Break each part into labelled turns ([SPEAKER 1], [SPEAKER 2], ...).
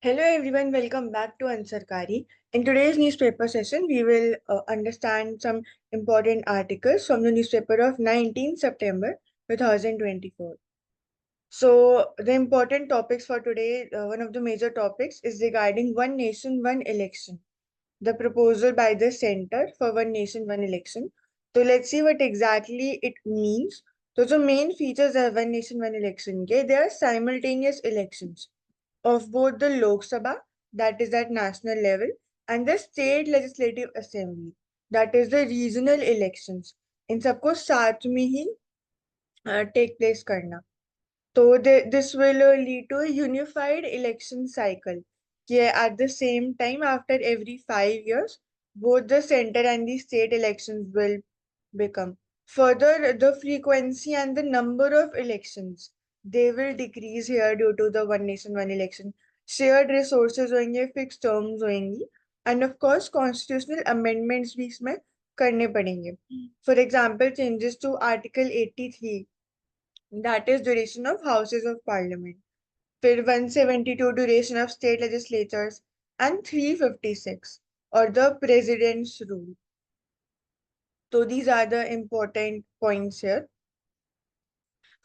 [SPEAKER 1] Hello everyone, welcome back to Ansarkari. In today's newspaper session, we will understand some important articles from the newspaper of 19 September 2024. So, the important topics for today, one of the major topics is regarding One Nation, One Election, the proposal by the Center for One Nation, One Election. So, let's see what exactly it means. So, the main features of One Nation, One Election, okay, they are simultaneous elections of both the Lok Sabha, that is at national level, and the state legislative assembly, that is the regional elections. इन सबको साथ में ही take place करना. So this will lead to a unified election cycle. Yeah, at the same time, after every 5 years, both the center and the state elections will become. Further, the frequency and the number of elections they will decrease here due to the one nation one election. Shared resources होंगे, fixed terms होंगी, and of course constitutional amendments भी इसमें करने पड़ेंगे. For example, changes to Article 83, that is duration of houses of parliament. फिर 172 duration of state legislatures and 356 or the president's rule. So these are the important points here.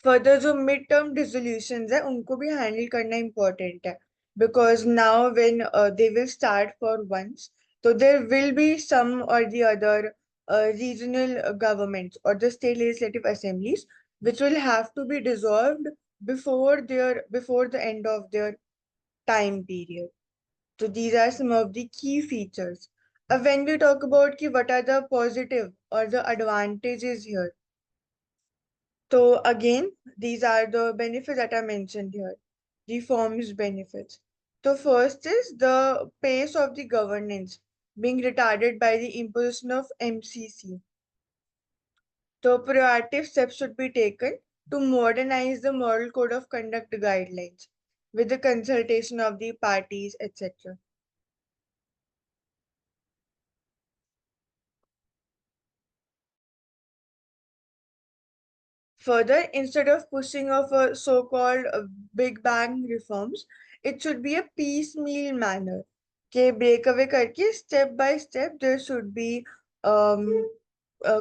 [SPEAKER 1] Further, जो mid term डिसोल्यूशंस है उनको भी handle करना important है because now when they will start for once, so there will be some or the other regional governments or the state legislative assemblies which will have to be dissolved before the end of their time period. So these are some of the key features. When we talk about ki what are the positive or the advantages here, so again, these are the benefits that are mentioned here. Reforms benefits. So first is the pace of the governance being retarded by the imposition of MCC. So proactive steps should be taken to modernize the Model Code of Conduct guidelines with the consultation of the parties, etc. Further, instead of pushing off a so-called big bang reforms, it should be a piecemeal manner. Okay, breakaway करके step by step there should be um,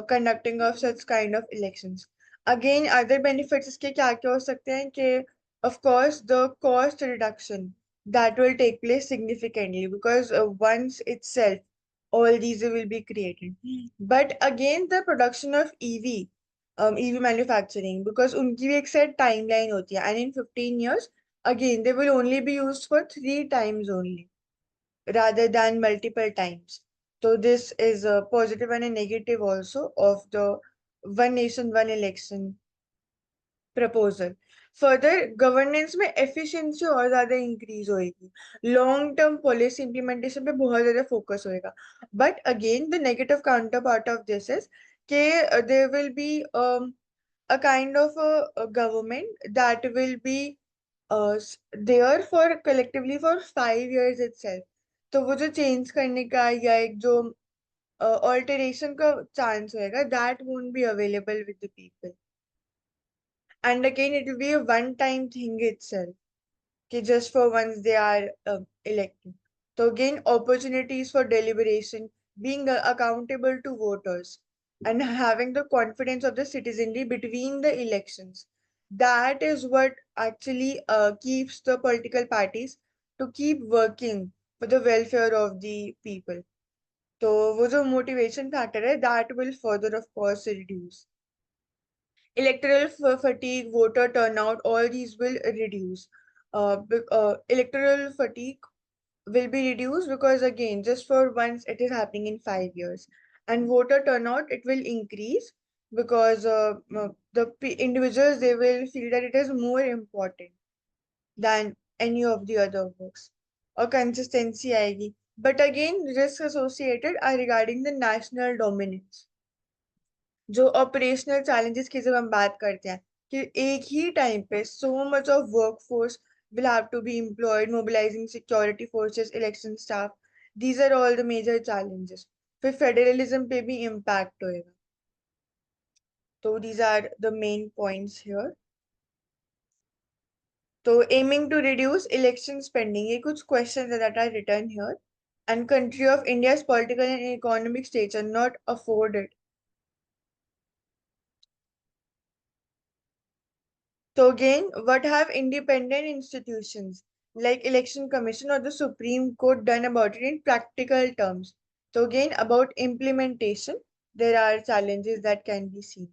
[SPEAKER 1] conducting of such kind of elections. Again, other benefits इसके क्या क्या हो सकते हैं कि of course the cost reduction that will take place significantly because once itself all these will be created. But again, the production of EV manufacturing, because उनकी भी एक set timeline होती है, and in 15 years, again, they will only be used for 3 times only, rather than multiple times. So this is a positive and a negative also of the one nation, one election proposal. Further, governance में efficiency और ज़्यादा increase होएगी. Long term policy implementation पे बहुत ज़्यादा focus होएगा. But again, the negative counterpart of this is कि there will be a kind of a government that will be there for collectively for 5 years itself. तो वो जो change करने का या एक जो alteration का chance होएगा, that won't be available with the people. And again, it will be a one-time thing itself, कि just for once they are elected. So again, opportunities for deliberation, being accountable to voters, and having the confidence of the citizenry between the elections. That is what actually keeps the political parties to keep working for the welfare of the people. So, वो जो motivation factor है, that will further, of course, reduce. Electoral fatigue, voter turnout, all these will reduce. Electoral fatigue will be reduced because again, just for once it is happening in 5 years. And voter turnout, it will increase because individuals, they will feel that it is more important than any of the other works. Or consistency आएगी. But again, risks associated are regarding the national dominance. जो operational challenges की जब हम बात करते हैं कि एक ही टाइम पे so much of workforce will have to be employed, mobilizing security forces, election staff. These are all the major challenges. फिर फेडरलिज्म पे भी impact होएगा. So these are the main points here. So aiming to reduce election spending, ये कुछ questions that are written here. And country of India's political and economic states are not afforded. So again, what have independent institutions like Election Commission or the Supreme Court done about it in practical terms? So again, about implementation, there are challenges that can be seen.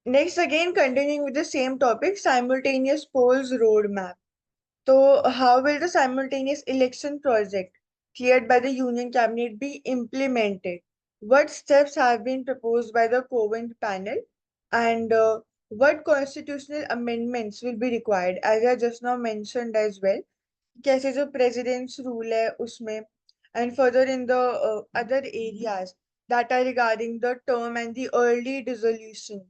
[SPEAKER 1] Next, again, continuing with the same topic, simultaneous polls roadmap. So, how will the simultaneous election project cleared by the Union Cabinet be implemented? What steps have been proposed by the Covent panel? And what constitutional amendments will be required? As I just now mentioned as well, कैसे जो president's rule है उसमें, and further in the other areas that are regarding the term and the early dissolution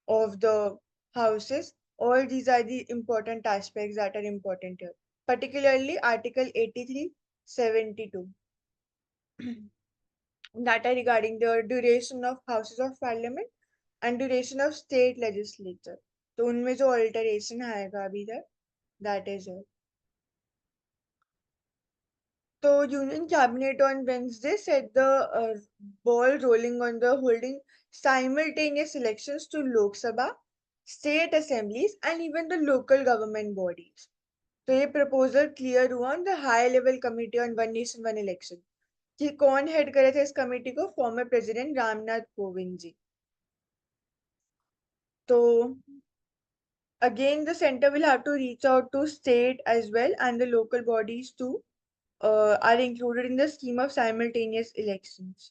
[SPEAKER 1] of the houses. All these are the important aspects that are important here, particularly Article 83, 72, that are regarding the duration of houses of parliament and duration of state legislature. तो उनमें जो alteration आएगा अभी तक, that is all. So Union Cabinet on Wednesday said the ball rolling on the holding simultaneous elections to Lok Sabha, state assemblies, and even the local government bodies. तो ये proposal clear हुआ on the high level committee on one nation one election कि कौन head करे थे इस committee को, former president Ramnath Kovind ji. तो again the center will have to reach out to state as well, and the local bodies too are included in the scheme of simultaneous elections.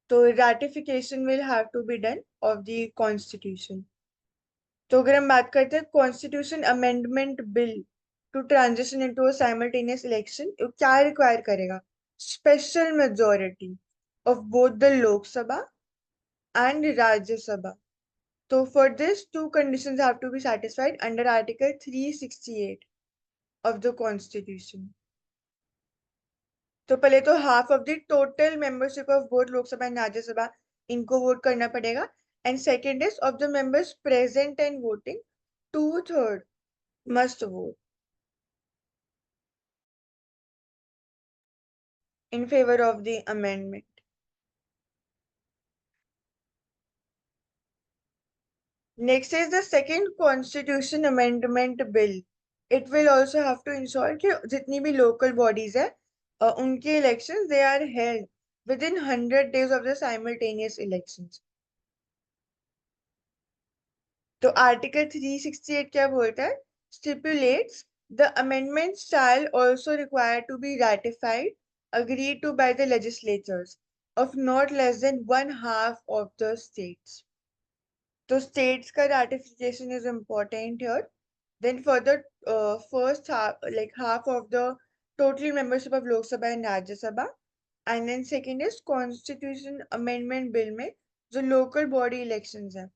[SPEAKER 1] So ratification will have to be done of the constitution. तो अगर हम बात करते हैं constitution amendment bill to transition into a simultaneous election, क्या require करेगा? Special majority of both the Lok Sabha and Rajya Sabha. तो for this two conditions have to be satisfied under article 368 of the constitution. तो पहले तो half of the total membership of both Lok Sabha and Rajya Sabha इनको vote करना पड़ेगा. And second is of the members present and voting, 2/3 must vote in favor of the amendment. Next is the second constitution amendment bill. It will also have to ensure कि जितनी भी local bodies है उनके elections they are held within 100 days of the simultaneous elections. तो Article 368 क्या बोलता है? Stipulates the amendments shall also require to be ratified, agreed to by the legislatures of not less than one half of the states. So states ka ratification is important here. Then further, first half, like half of the total membership of Lok Sabha and Rajya Sabha. And then second is Constitution Amendment Bill में जो local body elections हैं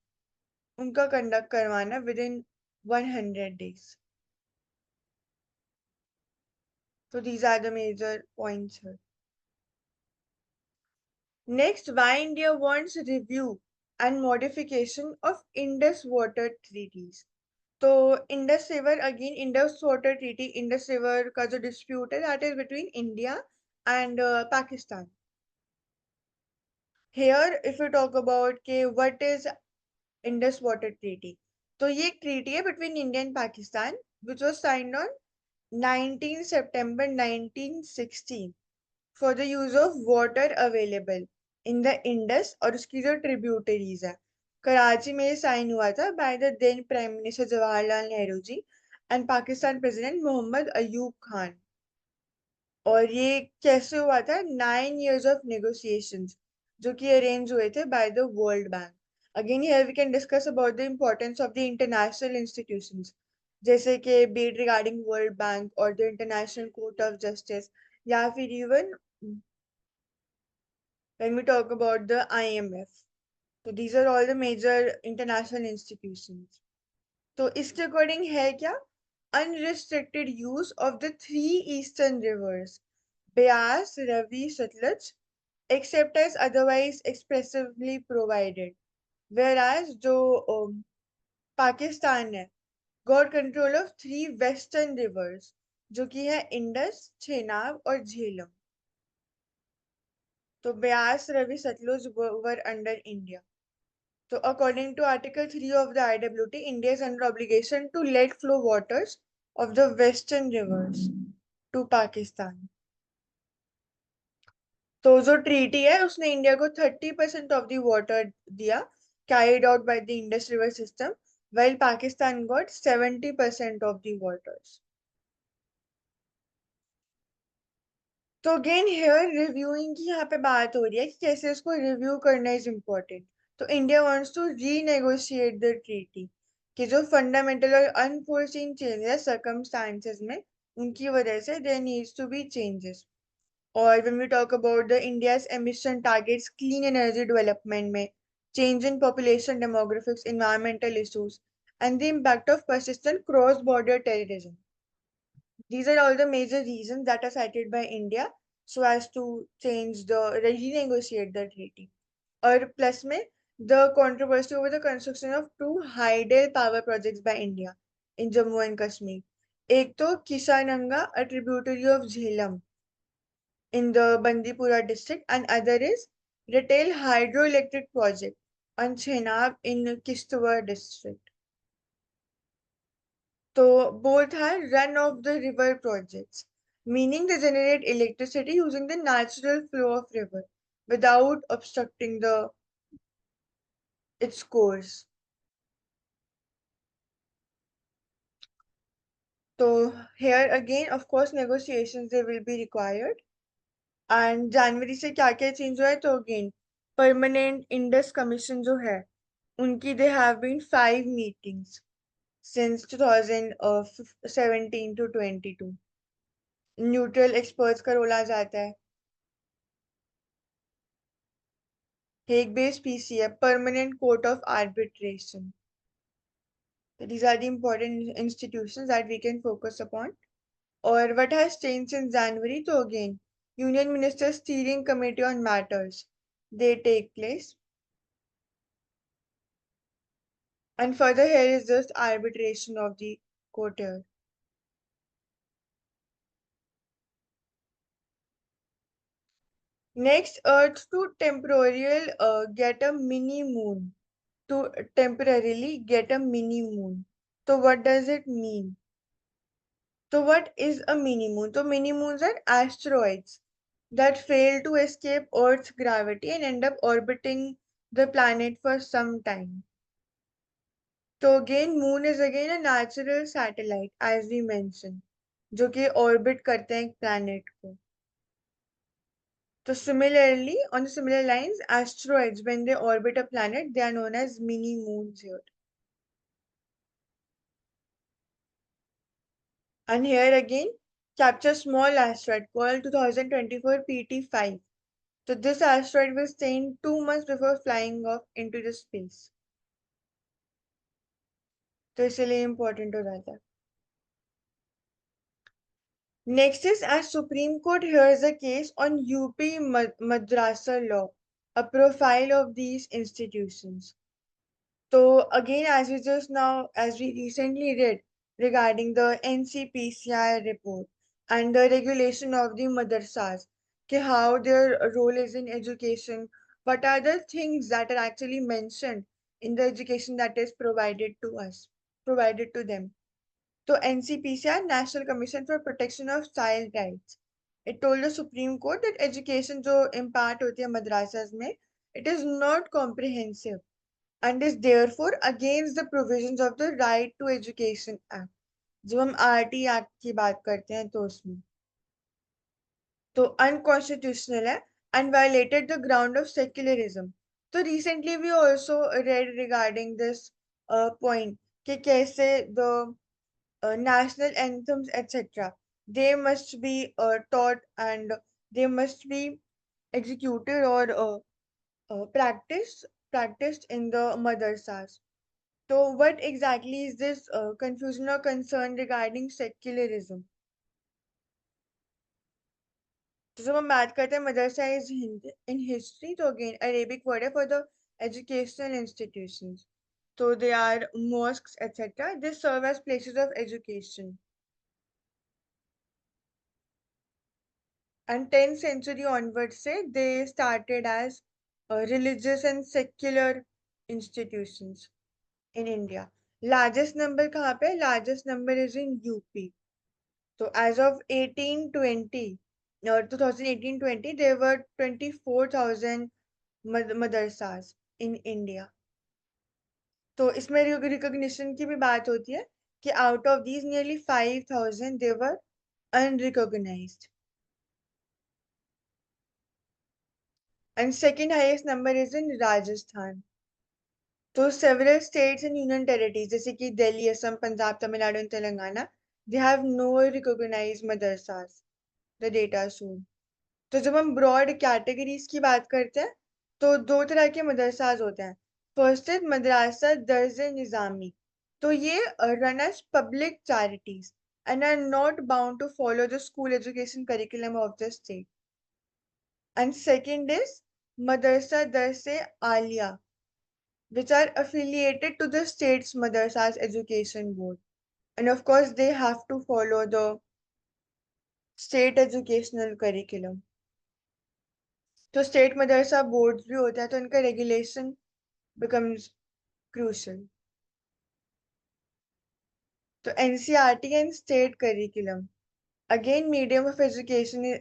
[SPEAKER 1] उनका conduct करवाना within 100 days. So these are the major points here. Next, why India wants review and modification of Indus Water Treaties. तो Indus river again Indus water treaty, Indus river का जो dispute है that is between India and Pakistan. Here if you talk about के what is Indus water treaty, तो ये एक treaty है between India and Pakistan which was signed on 19 सितंबर 1916 for the use of water available in the Indus और उसकी जो tributaries है. कराची में ये साइन हुआ था by the then prime minister Jawaharlal Nehru ji and Pakistan president Mohammad Ayub Khan. और ये कैसे हुआ था? 9 years ऑफ नेगोशिएशंस जो कि अरेंज हुए थे by the world bank. Again here we can discuss about the importance of the international institutions जैसे कि बीट रिगार्डिंग वर्ल्ड बैंक और the international court of justice, या फिर even when we talk about the IMF. So these are all the major international institutions. तो इसके according है क्या? Unrestricted use of the three eastern rivers Beas, Ravi, Satluj, except as otherwise expressively provided. Whereas जो पाकिस्तान है got control of three western rivers जो कि है Indus, Chenab और झेलम. तो Beas, Ravi, Sutlej were under India. So according to Article 3 of the IWT, India is under obligation to let flow waters of the western rivers to Pakistan. तो जो treaty है उसने India को 30% ऑफ द वाटर दिया carried out by the Indus River system while Pakistan got 70% of the waters. तो again here reviewing की यहाँ पे बात हो रही है कि कैसे इसको रिव्यू करना इज इम्पोर्टेंट. तो India wants to renegotiate the treaty कि जो फंडामेंटल और अनफोर्सीन चेंजेस सर्कमस्टांसेस में उनकी वजह से there needs to be changes. और when we talk about the India's emission targets, clean energy development में change in population demographics, environmental issues, and the impact of persistent cross-border terrorism. These are all the major reasons that are cited by India so as to change the renegotiate the treaty. Or plus में the controversy over the construction of two hydel power projects by India in Jammu and Kashmir. एक तो Kishananga, a tributary of Jhelum in the Bandipora district, and other is Retail Hydroelectric Project on Chenab in Kishtwar district. So both are run of the river projects, meaning they generate electricity using the natural flow of river without obstructing the its course. So here again, of course, negotiations they will be required. And January से क्या क्या change हुआ है तो again permanent Indus Commission जो है उनकी they have been 5 meetings since 2017 to 22. Neutral experts का रोल आ जाता है. Hague based PCF, Permanent Court of Arbitration. So these are the important institutions that we can focus upon. Or what has changed since January? So again, Union Ministers Steering Committee on Matters, they take place. And further here is just arbitration of the court here. Next, Earth to temporarily get a mini moon. To temporarily get a mini moon. So what does it mean? So what is a mini moon? So mini moons are asteroids that fail to escape Earth's gravity and end up orbiting the planet for some time. So again, moon is again a natural satellite as we mentioned, जो कि orbit करते हैं एक planet को. So similarly, on similar lines, asteroids when they orbit a planet, they are known as mini moons here. And here again, capture small asteroid called 2024 PT5. So this asteroid will stay in 2 months before flying off into the space. तो इसलिए important हो जाता है. Next is as Supreme Court hears a case on UP Madrasa law, a profile of these institutions. So again, as we recently read regarding the NCPCI report and the regulation of the madrasas, how their role is in education, what are the things that are actually mentioned in the education that is provided to us, provided to them. So NCPCI, National Commission for Protection of Child Rights, it told the Supreme Court that education जो impart होती है madrasas में, it is not comprehensive and is therefore against the provisions of the Right to Education Act. जब हम RT Act की बात करते हैं तो उसमें तो unconstitutional है and violated the ground of secularism. So recently we also read regarding this point कि कैसे the national anthems etc. they must be taught and they must be executed or practiced in the madrasas. So, what exactly is this confusion or concern regarding secularism? तो जब हम बात करते हैं मदरसा is in history, तो again Arabic word है for the educational institutions. So they are mosques, etc. They serve as places of education. And 10th century onwards, say they started as religious and secular institutions in India. Largest number कहाँ पे? Largest number is in UP. So as of 1820 or 2018-20, there were 24,000 madrasas in India. तो इसमें recognition की भी बात होती है कि out of these nearly 5,000 they were unrecognized. And second highest number is in Rajasthan. So several states and union territories जैसे कि Delhi, Assam, Punjab, Tamil Nadu and Telangana, they have no recognized madrasas. The data show. तो जब हम ब्रॉड कैटेगरीज की बात करते हैं तो दो तरह के मदरसाज होते हैं. फर्स्ट इज मदरसा दर्ज निजामी. तो ये run as public charities and are not bound to follow the school education curriculum of the state. And second is Madrasa Darse Alia, which are affiliated to the state's Madrasa's education board. And of course, they have to follow the state educational curriculum. तो state मदरसा boards भी होता है तो इनका regulation becomes crucial. तो NCERT and state curriculum. Again, medium of education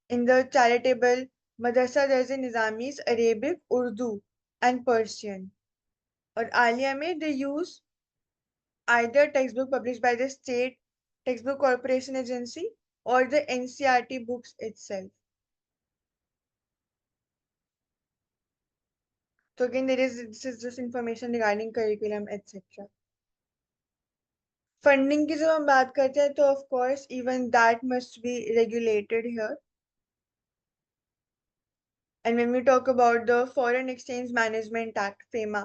[SPEAKER 1] in the charitable Madrasa Darse Nizami is Arabic, Urdu, and Persian. और आलिया में they use either textbook published by the state textbook corporation agency or the NCERT books itself. So again, this is just information regarding curriculum, etc. Funding की जब हम बात करते हैं तो of course even that must be regulated here. And when we talk about the foreign exchange management act FEMA,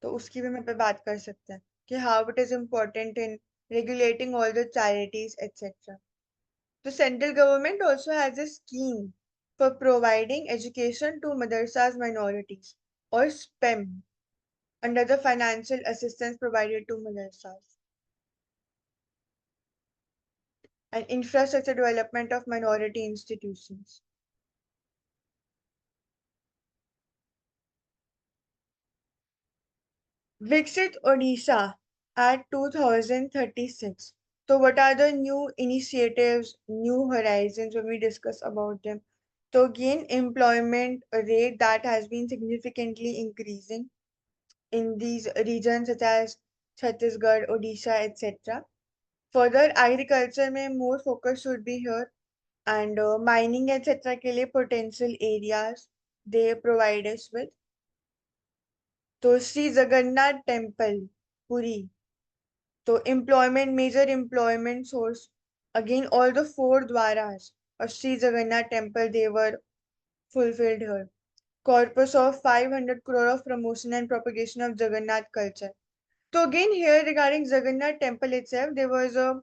[SPEAKER 1] तो उसकी भी हम पे बात कर सकते हैं कि how it is important in regulating all the charities, etc. The central government also has a scheme for providing education to madrasas minorities or SPEM under the financial assistance provided to madrasas. And infrastructure development of minority institutions. Viksit Odisha at 2036. So what are the new initiatives, new horizons when we discuss about them? So again, employment rate that has been significantly increasing in these regions such as Chhattisgarh, Odisha, etc. Further, agriculture में more focus should be here, and mining etc. के लिए potential areas they provide us with. तो Shri Jagannath temple Puri, तो employment, major employment source. Again, all the four dwaras of Sri Jagannath temple, they were fulfilled here. Corpus of 500 crore of promotion and propagation of Jagannath culture. So again, here regarding Jagannath temple itself, there was a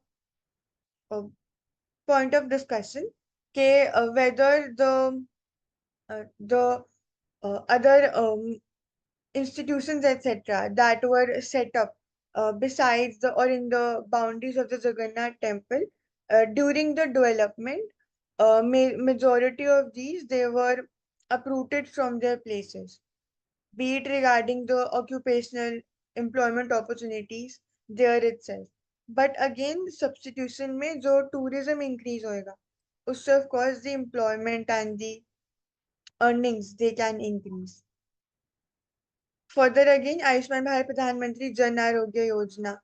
[SPEAKER 1] point of discussion whether the other institutions, etc., that were set up besides the or in the boundaries of the Jagannath temple during the development, majority of these they were uprooted from their places, be it regarding the occupational employment opportunities there itself. But again, substitution में जो tourism increase होएगा, उससे of course the employment and the earnings they can increase. Further again, Ayushman Bharat Pradhan Mantri Jan Arogya Yojana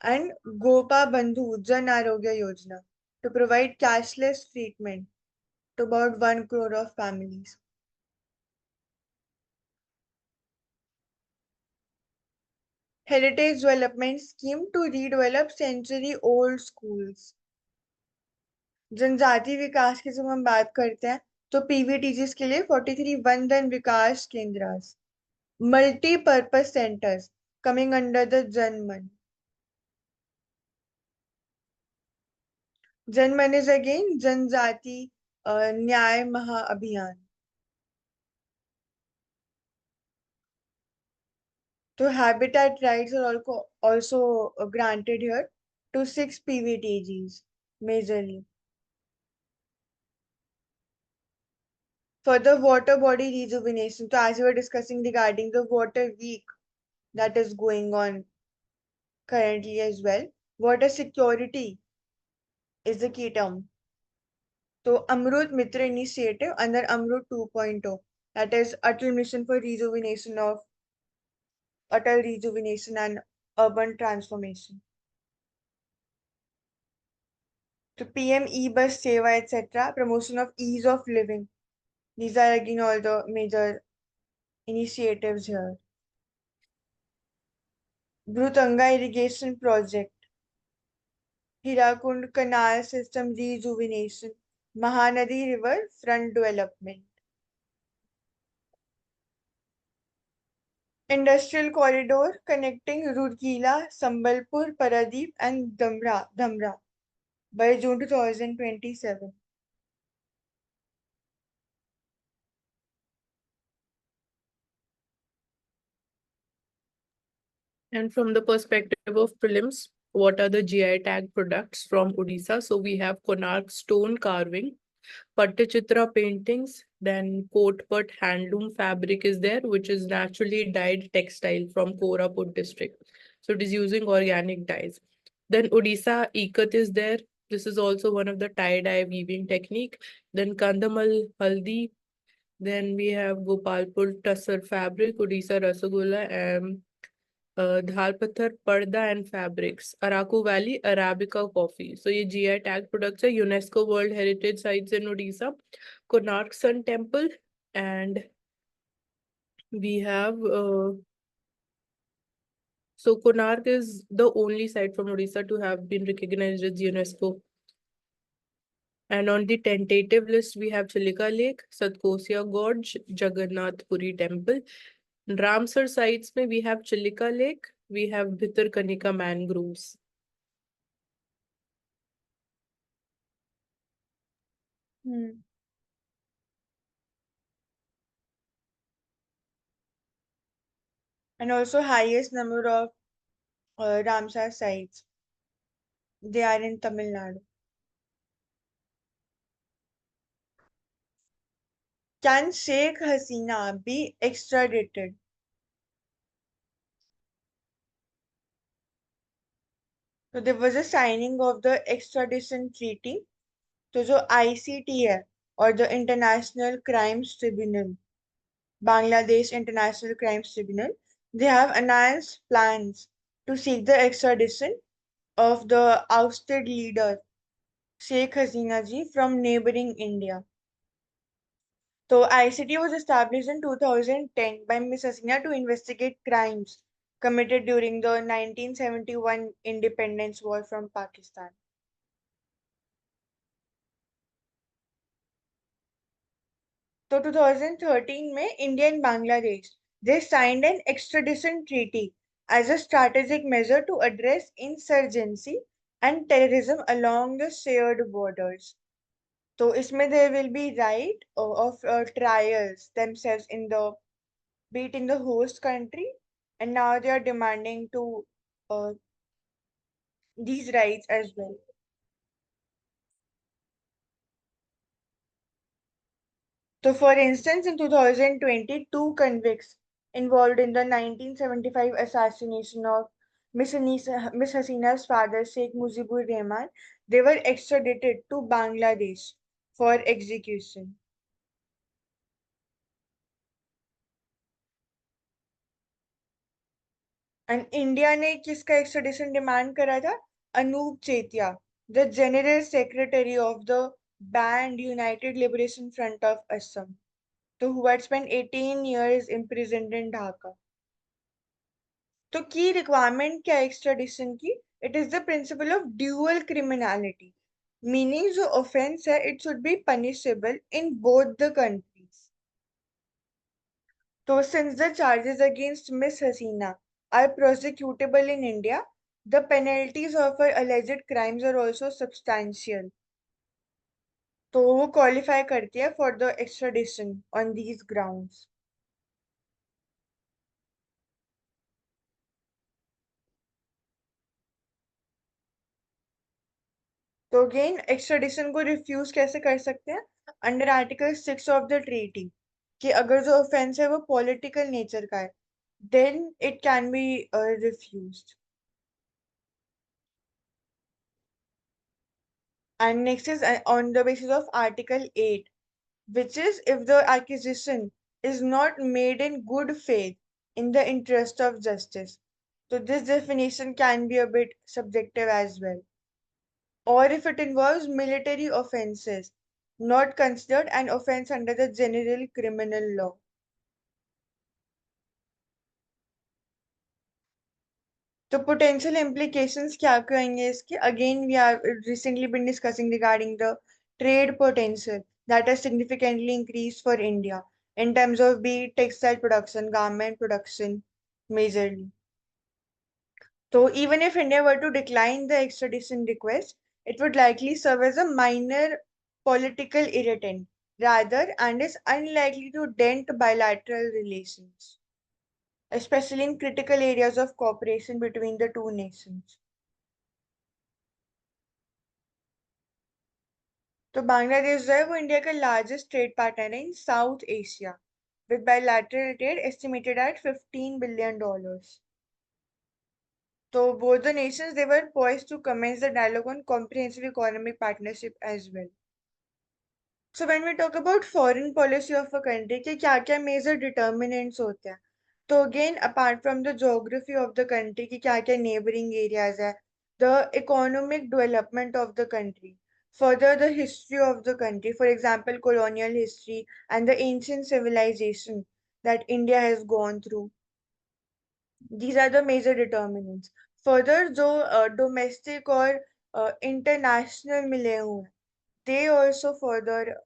[SPEAKER 1] and Gopa Bandhu Jan Arogya Yojana to provide cashless treatment to about 1 crore of families. Heritage Development Scheme to redevelop century-old schools. जनजाति विकास की जब हम बात करते हैं तो पीवीटीजीस के लिए 43 वंदन विकास केंद्रास, multi-purpose centers coming under the Janman. Janman is again Janjati न्याय महाअभियान. So habitat rights are also granted here to 6 PVTGs majorly. Further water body rejuvenation. So as we were discussing regarding the water week that is going on currently as well, water security is the key term. So Amrut Mitra initiative under Amrut 2.0, that is Atal Mission for Rejuvenation of Atal Rejuvenation and Urban Transformation. So PM E-Bus Seva, etc. Promotion of ease of living. These are again all the major initiatives here. Bhrutanga Irrigation Project, Hirakund Canal System Rejuvenation, Mahanadi River Front Development. Industrial Corridor connecting Rourkela, Sambalpur, Paradeep and Dhamra by June 2027.
[SPEAKER 2] And from the perspective of prelims, what are the GI tag products from Odisha? So we have Konark stone carving, Pattachitra paintings, then Kotpat handloom fabric is there, which is naturally dyed textile from Koraput district. So it is using organic dyes. Then Odisha Ikat is there. This is also one of the tie-dye weaving technique. Then Kandamal Haldi. Then we have Gopalpur Tussar fabric, Odisha Rasagola, and Dhalpathar Parda and fabrics, Araku Valley Arabica coffee. So ये GI tag products are UNESCO World Heritage Sites in Odisha, Konark Sun Temple, and we have so Konark is the only site from Odisha to have been recognized as UNESCO. And on the tentative list, we have Chilika Lake, Satkosia Gorge, Jagannath Puri Temple. Ramsar sites में we have Chilika Lake, we have Bhitarkanika mangroves.
[SPEAKER 1] And also highest number of Ramsar sites. They are in Tamil Nadu. Can Sheikh Hasina be extradited? So there was a signing of the extradition treaty. So जो ICT है or the International Crimes Tribunal, Bangladesh International Crimes Tribunal, they have announced plans to seek the extradition of the ousted leader Sheikh Hasina ji from neighboring India. So ICT was established in 2010 by Ms. Hasina to investigate crimes committed during the 1971 independence war from Pakistan. So 2013 में India and Bangladesh they signed an extradition treaty as a strategic measure to address insurgency and terrorism along the shared borders. So इसमें there will be right of trials themselves in the be it in the host country, and now they are demanding to these rights as well. So, for instance, in 2020, two convicts involved in the 1975 assassination of Miss Hasina's father, Sheikh Mujibur Rahman, they were extradited to Bangladesh for execution. And India ने किसका extradition demand करा था? Anup Chetia, the General Secretary of the banned United Liberation Front of Assam, so who had spent 18 years imprisoned in Dhaka. तो की requirement क्या है extradition की? It is the principle of dual criminality, meaning जो offence है it should be punishable in both the countries. तो since the charges against miss Hasina are prosecutable in India, the penalties of her alleged crimes are also substantial. तो वो qualify करती है for the extradition on these grounds. तो again extradition को refuse कैसे कर सकते हैं? Under article 6 of the treaty, कि अगर जो ऑफेंस है वो पॉलिटिकल नेचर का है, then it can be refused. And next is on the basis of Article 8, which is if the acquisition is not made in good faith in the interest of justice. So this definition can be a bit subjective as well. Or if it involves military offenses, not considered an offense under the general criminal law. तो potential implications क्या कहेंगे इसके? Again, we have recently been discussing regarding the trade potential that has significantly increased for India in terms of be it textile production, garment production, majorly. So even if India were to decline the extradition request, it would likely serve as a minor political irritant rather and is unlikely to dent bilateral relations, especially in critical areas of cooperation between the two nations. तो बांग्लादेश जो है वो India का largest trade partner है in South Asia with bilateral trade estimated at $15 billion. So both the nations they were poised to commence the dialogue on comprehensive economic partnership as well. So when we talk about foreign policy of a country के क्या क्या major determinants होते हैं? तो again apart from the geography of the country कि क्या क्या neighboring areas है, the economic development of the country, further the history of the country, for example colonial history and the ancient civilization that India has gone through. These are the major determinants. Further जो domestic और international मिले हुए हैं, they also further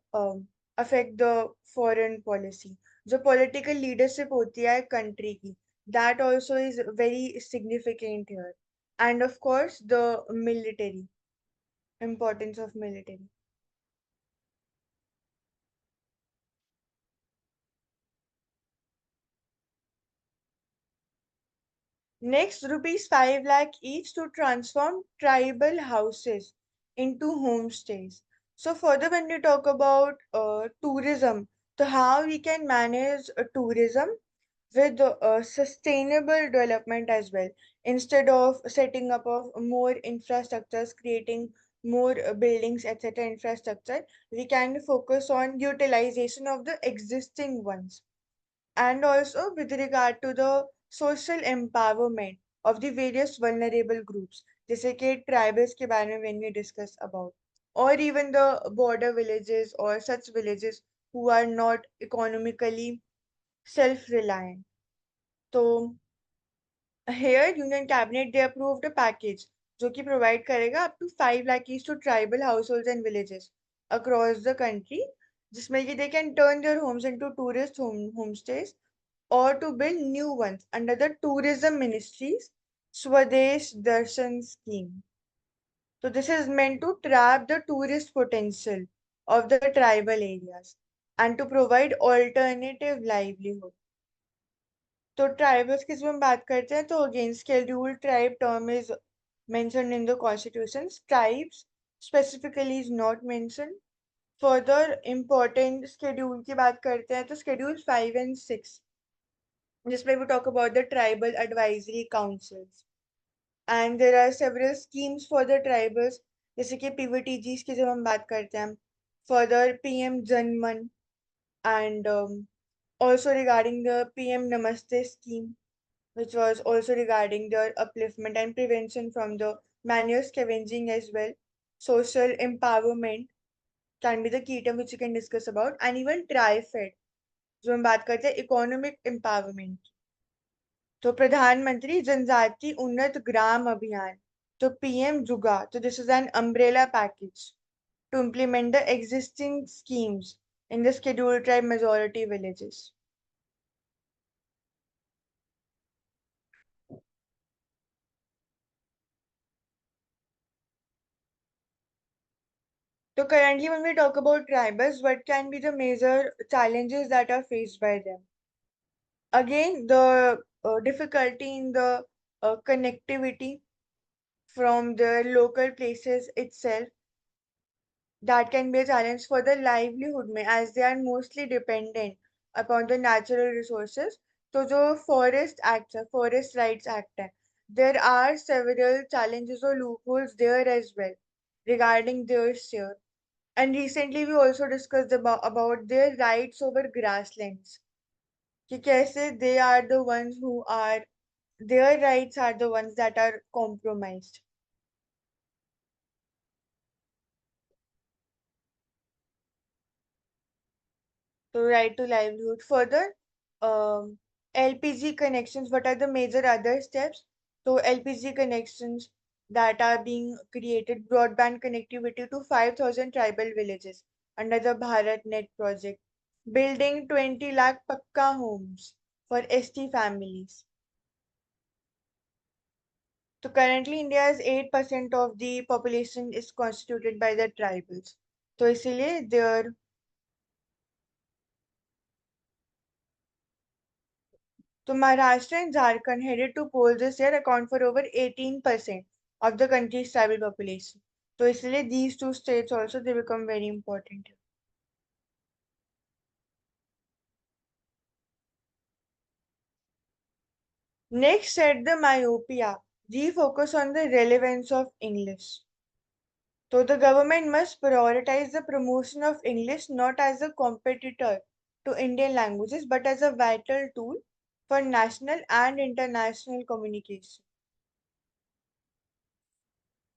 [SPEAKER 1] affect the foreign policy. जो political leadership होती है country की, that also is very significant here. And of course, the military, importance of military. Next, rupees 5 lakh each to transform tribal houses into homestays. So further, when we talk about tourism, so how we can manage tourism with sustainable development as well. Instead of setting up of more infrastructures, creating more buildings, etc., infrastructure, we can focus on utilization of the existing ones. And also with regard to the social empowerment of the various vulnerable groups, जैसे कि tribals के बारे में when we discuss about, or even the border villages or such villages who are not economically self-reliant. So here Union Cabinet they approved a package जो कि provide करेगा up to 5 lakh each to tribal households and villages across the country, जिसमें कि they can turn their homes into tourist homestays or to build new ones under the Tourism Ministry's Swadesh Darshan scheme. So this is meant to trap the tourist potential of the tribal areas and to provide alternative livelihood. तो tribals की जब हम बात करते हैं तो again scheduled tribe term is mentioned in the constitutions. Tribes specifically is not mentioned. Further important schedule की बात करते हैं तो schedule 5 and 6 जिसमें we talk about the tribal advisory councils and there are several schemes for the tribals जैसे कि PVTGs की जब हम बात करते हैं, further PM Janman and also regarding the PM Namaste scheme which was also regarding their upliftment and prevention from the manual scavenging as well. Social empowerment can be the key term which you can discuss about, and even TriFed जो हम बात करते हैं economic empowerment, तो प्रधानमंत्री जनजाति उन्नत ग्राम अभियान, तो पीएम जुगा, तो this is an umbrella package to implement the existing schemes in the scheduled tribe majority villages. So currently, when we talk about tribals, what can be the major challenges that are faced by them? Again, the difficulty in the connectivity from the local places itself, that can be a challenge for the livelihood में, as they are mostly dependent upon the natural resources. तो जो Forest Act है, Forest Rights Act है, there are several challenges or loopholes there as well regarding their share. And recently we also discussed about their rights over grasslands. कि कैसे they are the ones who are, their rights are the ones that are compromised. So right to livelihood. Further, LPG connections. What are the major other steps? So LPG connections that are being created, broadband connectivity to 5,000 tribal villages under the Bharat Net project, building 20 lakh Pakka homes for ST families. So currently India's 8% of the population is constituted by the tribals. तो इसीलिए their, so Maharashtra and Jharkhand, headed to polls this year, account for over 18% of the country's tribal population. So इसलिए these two states also they become very important. Next, set the myopia. Refocus on the relevance of English. So the government must prioritize the promotion of English not as a competitor to Indian languages but as a vital tool for national and international communication.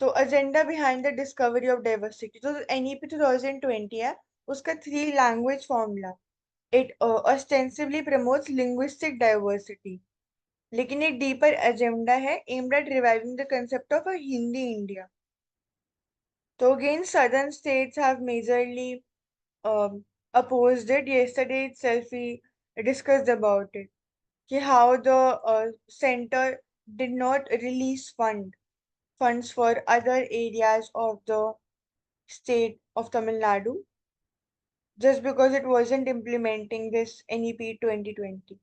[SPEAKER 1] तो agenda behind the discovery of diversity. तो NEP 2020 है, उसका 3 language formula. It ostensibly promotes linguistic diversity. लेकिन एक deeper agenda है aimed at reviving the concept of a Hindi India. So again, southern states have majorly opposed it. Yesterday itself we discussed about it. कि how the center did not release funds for other areas of the state of Tamil Nadu just because it wasn't implementing this NEP 2020.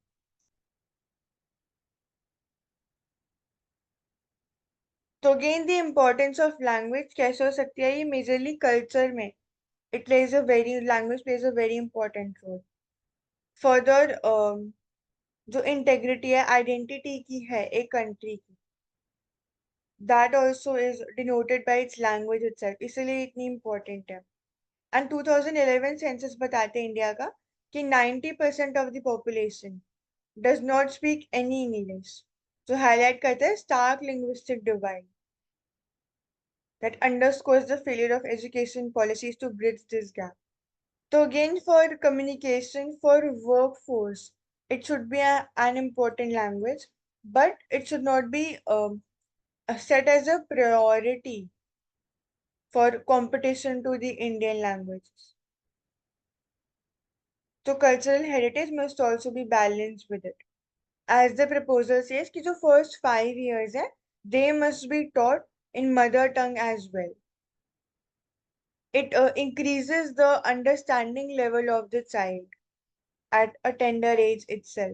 [SPEAKER 1] So again, the importance of language कैसे हो सकती है ये majorly culture में it plays a very, language plays a very important role. Further, जो integrity है identity की है एक country की, that also is denoted by its language itself, इसलिए इतनी important है. And 2011 census बताते हैं इंडिया का कि 90% of the population does not speak any English. So highlight करते हैं stark linguistic divide that underscores the failure of education policies to bridge this gap. So again, for communication, for workforce, it should be an important language, but it should not be set as a priority for competition to the Indian languages. So cultural heritage must also be balanced with it. As the proposal says, कि जो first 5 years है, they must be taught in mother tongue as well. It increases the understanding level of the child at a tender age itself.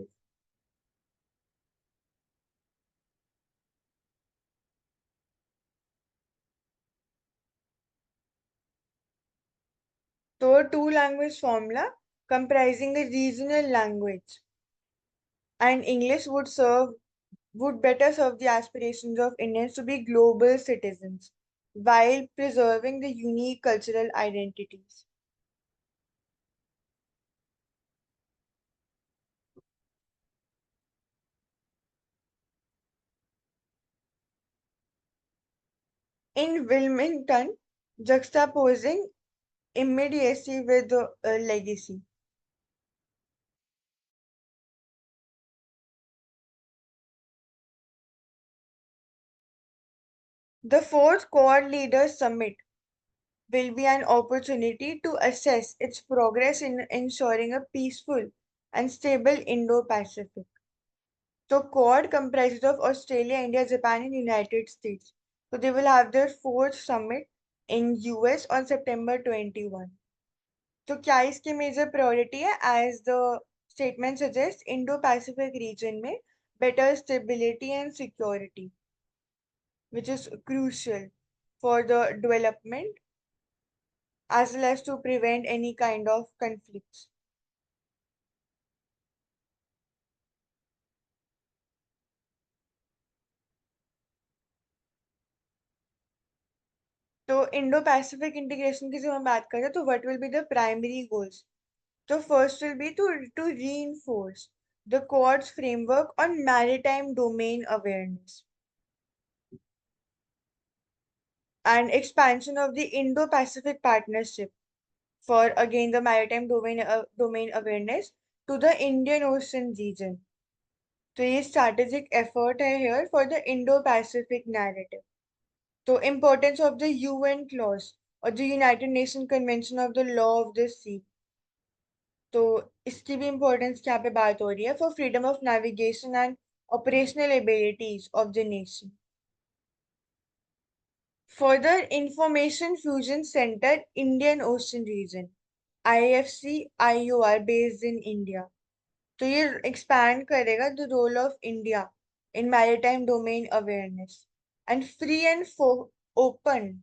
[SPEAKER 1] So a two-language formula comprising a regional language and English would better serve the aspirations of Indians to be global citizens while preserving the unique cultural identities. In Wilmington, juxtaposing immediacy with legacy. The fourth Quad Leaders Summit will be an opportunity to assess its progress in ensuring a peaceful and stable Indo-Pacific. So Quad comprises of Australia, India, Japan, and United States. So they will have their fourth summit in US on September 21. तो क्या इसकी major priority है? As the statement suggest, Indo Pacific region में better stability and security, which is crucial for the development as well as to prevent any kind of conflicts. तो Indo Pacific integration की जब हम बात करें तो what will be the primary goals? तो first will be to reinforce the Quad's framework on maritime domain awareness and expansion of the Indo-Pacific Partnership for again the maritime domain awareness to the Indian Ocean region. तो ये strategic effort है here for the Indo-Pacific narrative. तो importance of the UN clause or the United Nations Convention of the Law of the Sea. तो इसकी भी importance क्या पे बात हो रही है? For freedom of navigation and operational abilities of the nation. Further, Information Fusion Center, Indian Ocean Region, IFC IOR based in India. तो ये expand करेगा the role of India in maritime domain awareness and free and open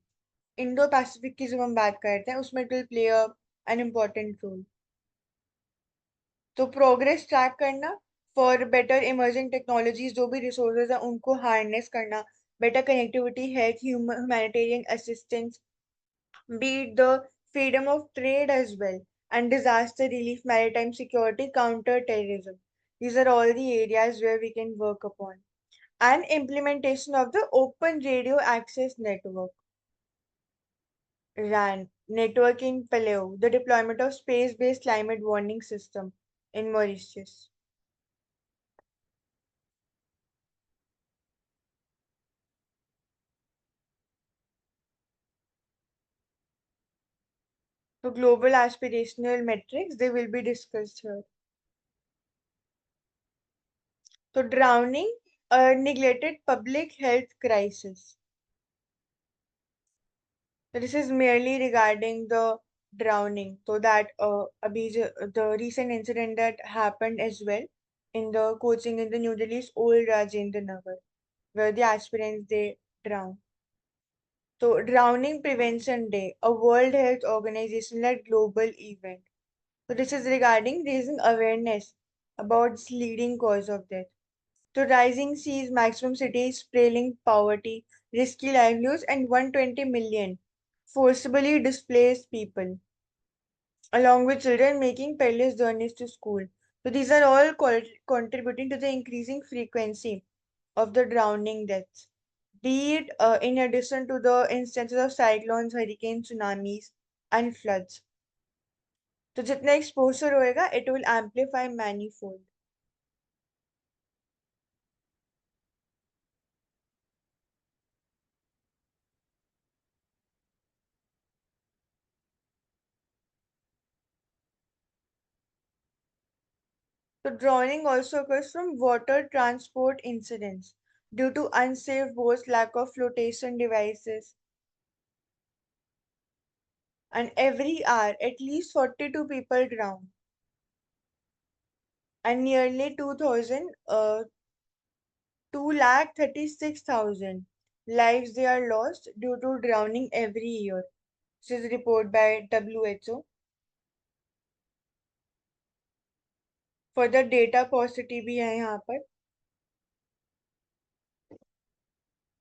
[SPEAKER 1] Indo Pacific की जब हम बात करते हैं उसमें it will play an important role. तो प्रोग्रेस ट्रैक करना फॉर बेटर इमर्जिंग टेक्नोलॉजीज, जो भी रिसोर्सेज है उनको हार्नेस करना, better connectivity, health, humanitarian assistance, beat the freedom of trade as well, and disaster relief, maritime security, counter terrorism. These are all the areas where we can work upon. And implementation of the Open Radio Access Network. RAN, network in Palau, the deployment of space-based climate warning system in Mauritius. So global aspirational metrics, they will be discussed here. So drowning, a neglected public health crisis. So this is merely regarding the drowning. So that the recent incident that happened as well in the coaching in the New Delhi's old Rajendra Nagar, where the aspirants they drown. So Drowning Prevention Day, a World Health Organization led global event. So this is regarding raising awareness about this leading cause of death. So rising seas, maximum cities, prevailing poverty, risky livelihoods, and 120 million forcibly displaced people, along with children making perilous journeys to school. So these are all contributing to the increasing frequency of the drowning deaths, be it in addition to the instances of cyclones, hurricanes, tsunamis, and floods. तो जितना exposure होएगा, it will amplify manifold. So drowning also occurs from water transport incidents due to unsafe boats, lack of flotation devices, and every hour at least 42 people drown, and nearly 236,000 lives they are lost due to drowning every year. This is report by WHO. Further data paucity भी है यहाँ पर.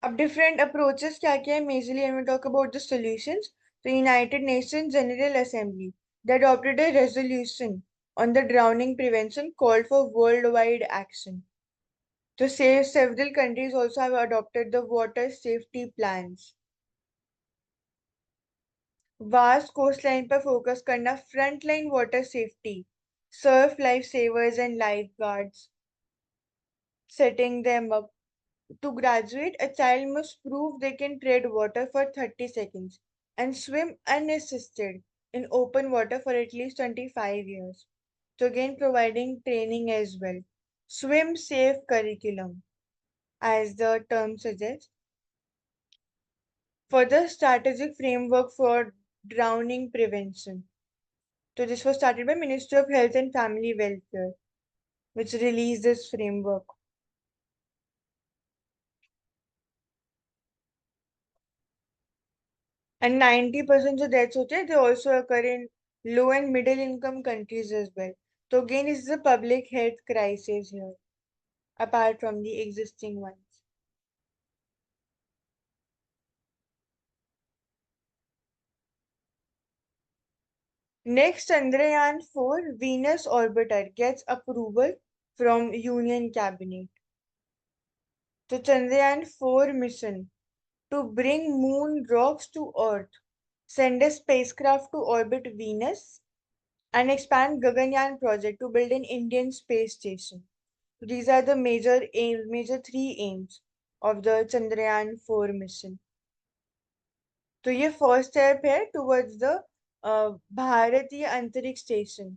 [SPEAKER 1] अब different approaches क्या क्या है? Majorly when we talk about the solutions, the United Nations General Assembly, they adopted a resolution on the drowning prevention, called for worldwide action. So several countries also have adopted the water safety plans. Vast coastline पर focus करना, frontline water safety, surf lifesavers and lifeguards, setting them up. To graduate, a child must prove they can tread water for 30 seconds and swim unassisted in open water for at least 25 years. So again, providing training as well. Swim safe curriculum, as the term suggests. for the strategic framework for drowning prevention. So this was started by Ministry of Health and Family Welfare, which released this framework. And 90% of deaths they also occur in low and middle income countries as well. So again, it's a public health crisis here, apart from the existing ones. Next, Chandrayaan 4 Venus orbiter gets approval from Union Cabinet. So Chandrayaan 4 mission to bring moon rocks to Earth, send a spacecraft to orbit Venus, and expand Gaganyaan project to build an Indian space station. These are the major three aims of the Chandrayaan 4 mission. तो ये first step है towards the भारतीय अंतरिक्ष station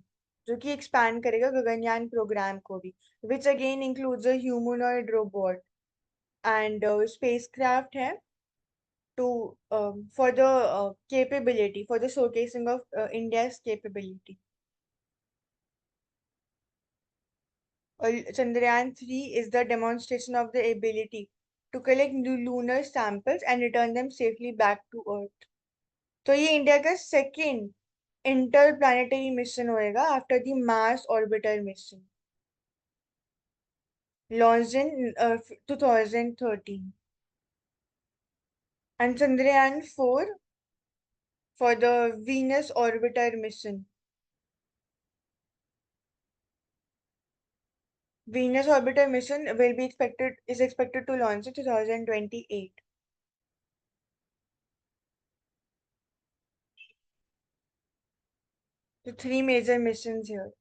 [SPEAKER 1] जो कि expand करेगा Gaganyaan programme को भी which again includes a humanoid robot and spacecraft है to for the capability for the showcasing of India's capability. Chandrayaan 3 is the demonstration of the ability to collect lunar samples and return them safely back to Earth. तो ये India का second interplanetary mission होएगा after the Mars orbiter mission launched in 2013 and Chandrayaan 4 for the Venus orbiter mission. Venus orbiter mission is expected to launch in 2028. The three major missions here.